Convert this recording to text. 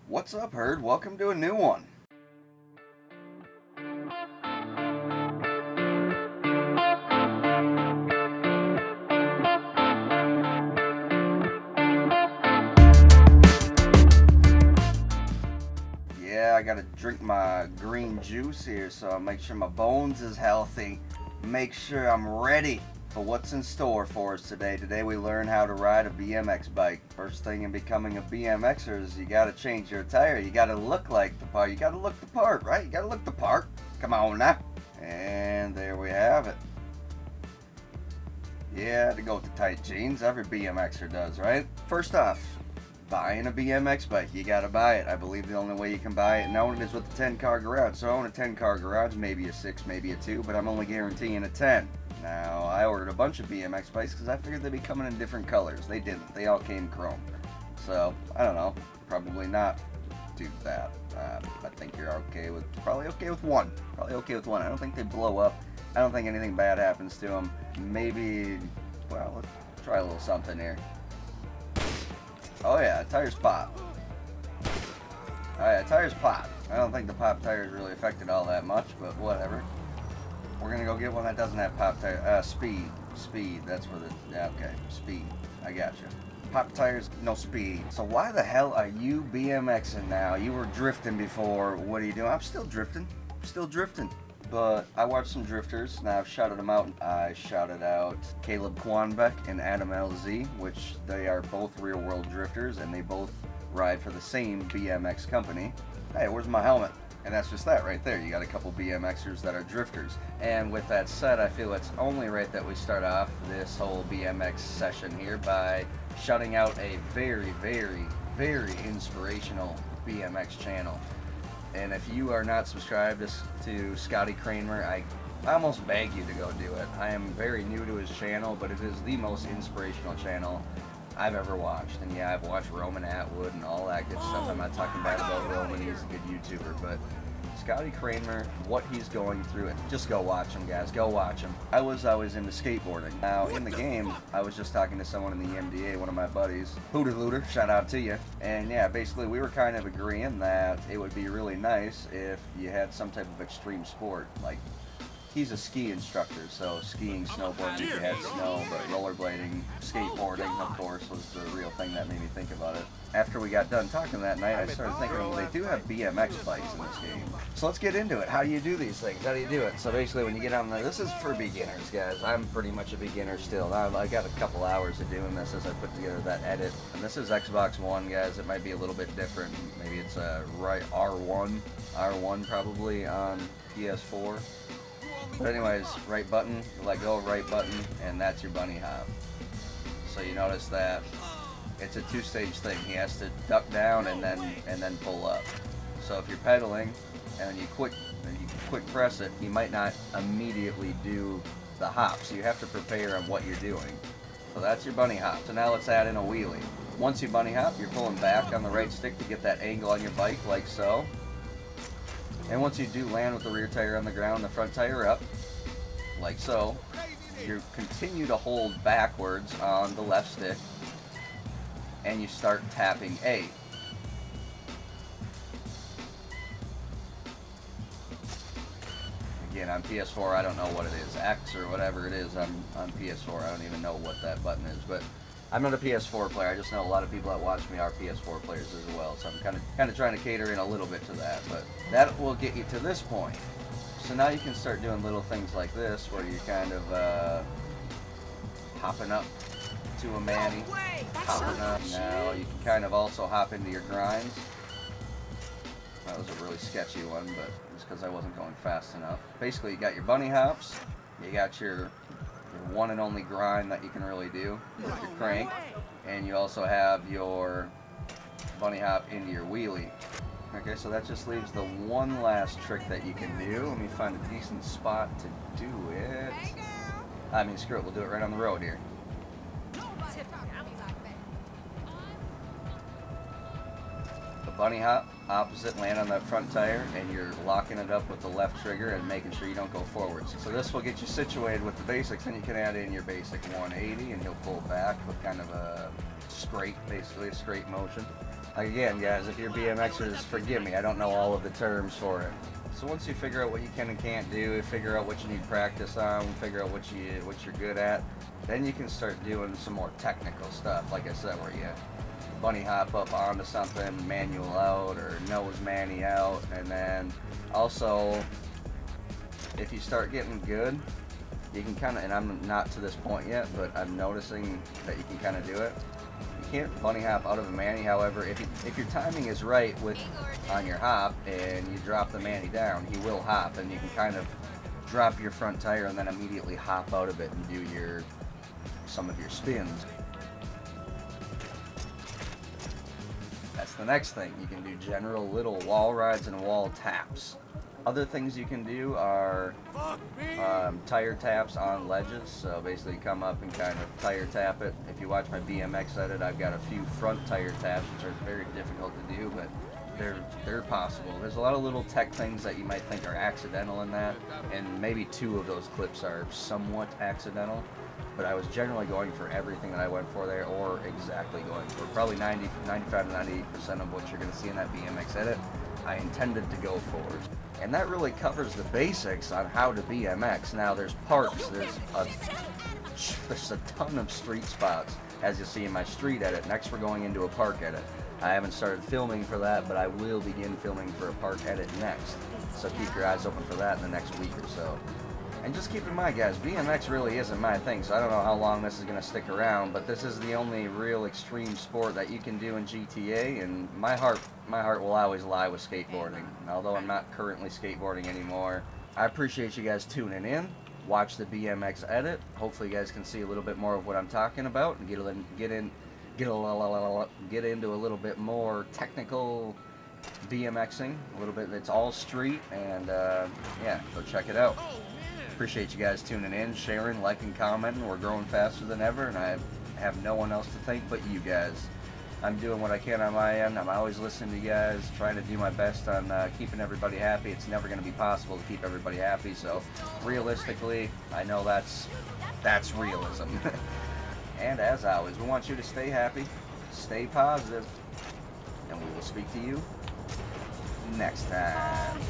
What's up, herd? Welcome to a new one. Yeah, I gotta drink my green juice here so I make sure my bones is healthy. Make sure I'm ready for what's in store for us today. Today we learn how to ride a BMX bike. First thing in becoming a BMXer is you gotta change your attire. You gotta look like the part. You gotta look the part, right? You gotta look the part. Come on now. And there we have it. Yeah, to go with the tight jeans. Every BMXer does, right? First off, buying a BMX bike. You gotta buy it. I believe the only way you can buy it and own it is with the 10-car garage. So I own a 10-car garage, maybe a 6, maybe a 2, but I'm only guaranteeing a 10. Now, I ordered a bunch of BMX bikes because I figured they'd be coming in different colors. They didn't. They all came chrome. So, I don't know. Probably not too bad. I think you're okay with, probably okay with one. Probably okay with one. I don't think they blow up. I don't think anything bad happens to them. Maybe, well, let's try a little something here. Oh yeah, tires pop. Oh yeah, tires pop. I don't think the pop tires really affected all that much, but whatever. We're gonna go get one that doesn't have pop tire. Speed. That's where the, yeah, okay, speed. I got you. Pop tires, no speed. So why the hell are you BMXing now? You were drifting before. What are you doing? I'm still drifting. But I watched some drifters, and I've shouted them out. I shouted out Caleb Kwanbeck and Adam LZ, which they are both real-world drifters, and they both ride for the same BMX company. Hey, where's my helmet? And that's just that right there. You got a couple BMXers that are drifters. And with that said, I feel it's only right that we start off this whole BMX session here by shouting out a very, very, very inspirational BMX channel. And if you are not subscribed to SCOTTY CRANMER, I almost beg you to go do it. I am very new to his channel, but it is the most inspirational channel I've ever watched. And yeah, I've watched Roman Atwood and all that good stuff. I'm not talking bad about Roman, he's a good YouTuber, but SCOTTY CRANMER, what he's going through, just go watch him, guys, go watch him. I was always into skateboarding. Now, in the game, I was just talking to someone in the MDA, one of my buddies, Hooter Looter, shout out to you. And yeah, basically we were kind of agreeing that it would be really nice if you had some type of extreme sport, like he's a ski instructor, so skiing, snowboarding, if you had snow, but rollerblading, skateboarding, of course, was the real thing that made me think about it. After we got done talking that night, I started thinking, well, they do have BMX bikes in this game. So let's get into it. How do you do these things? How do you do it? So basically, when you get on there, this is for beginners, guys. I'm pretty much a beginner still. I got a couple hours of doing this as I put together that edit. And this is Xbox One, guys. It might be a little bit different. Maybe it's a R1 probably on PS4. But anyways, right button, let go, right button, and that's your Bunnyhop. So you notice that it's a two-stage thing. He has to duck down and then pull up. So if you're pedaling and you quick press it, you might not immediately do the hop. So you have to prepare on what you're doing. So that's your Bunnyhop. So now let's add in a wheelie. Once you Bunnyhop, you're pulling back on the right stick to get that angle on your bike, like so. And once you do land with the rear tire on the ground, the front tire up, like so, you continue to hold backwards on the left stick, and you start tapping A. Again, on PS4, I don't know what it is, X or whatever it is on PS4, I don't even know what that button is, but I'm not a PS4 player. I just know a lot of people that watch me are PS4 players as well, so I'm kind of trying to cater in a little bit to that, but that will get you to this point. So now you can start doing little things like this, where you're kind of hopping up to a manny, hopping up. Now you can kind of also hop into your grinds. That was a really sketchy one, but it's because I wasn't going fast enough. Basically, you got your bunny hops, you got your one and only grind that you can really do with your crank, and you also have your Bunnyhop into your wheelie. Okay, so that just leaves the one last trick that you can do. Let me find a decent spot to do it. I mean, screw it, we'll do it right on the road here. The Bunnyhop, opposite, land on that front tire, and you're locking it up with the left trigger and making sure you don't go forwards. So this will get you situated with the basics, then you can add in your basic 180, and he'll pull back with kind of a straight, basically a straight motion. Again, guys, if you're BMXers, forgive me, I don't know all of the terms for it. So once you figure out what you can and can't do, figure out what you need practice on, figure out what you're good at, then you can start doing some more technical stuff. Like I said, where you bunny hop up onto something, manual out, or nose manny out, and then also, if you start getting good, you can kind of, and I'm not to this point yet, but I'm noticing that you can kind of do it. You can't bunny hop out of a manny, however, if your timing is right on your hop and you drop the manny down, he will hop, and you can kind of drop your front tire and then immediately hop out of it and do some of your spins. That's the next thing. You can do general little wall rides and wall taps. Other things you can do are tire taps on ledges. So basically you come up and kind of tire tap it. If you watch my BMX edit, I've got a few front tire taps, which are very difficult to do, but they're possible. There's a lot of little tech things that you might think are accidental in that, and maybe 2 of those clips are somewhat accidental, but I was generally going for everything that I went for there, or exactly going for. Probably 95 to 98% of what you're going to see in that BMX edit, I intended to go for. And that really covers the basics on how to BMX. Now there's parks, there's a ton of street spots, as you'll see in my street edit. Next we're going into a park edit. I haven't started filming for that, but I will begin filming for a park edit next. So keep your eyes open for that in the next week or so. And just keep in mind, guys, BMX really isn't my thing, so I don't know how long this is going to stick around, but this is the only real extreme sport that you can do in GTA, and my heart will always lie with skateboarding. And although I'm not currently skateboarding anymore, I appreciate you guys tuning in. Watch the BMX edit. Hopefully you guys can see a little bit more of what I'm talking about and get into a little bit more technical BMXing. A little bit, it's all street, and yeah, go check it out. Appreciate you guys tuning in, sharing, liking, commenting. We're growing faster than ever, and I have no one else to thank but you guys. I'm doing what I can on my end. I'm always listening to you guys, trying to do my best on keeping everybody happy. It's never going to be possible to keep everybody happy, so realistically, I know that's realism. And as always, we want you to stay happy, stay positive, and we will speak to you next time.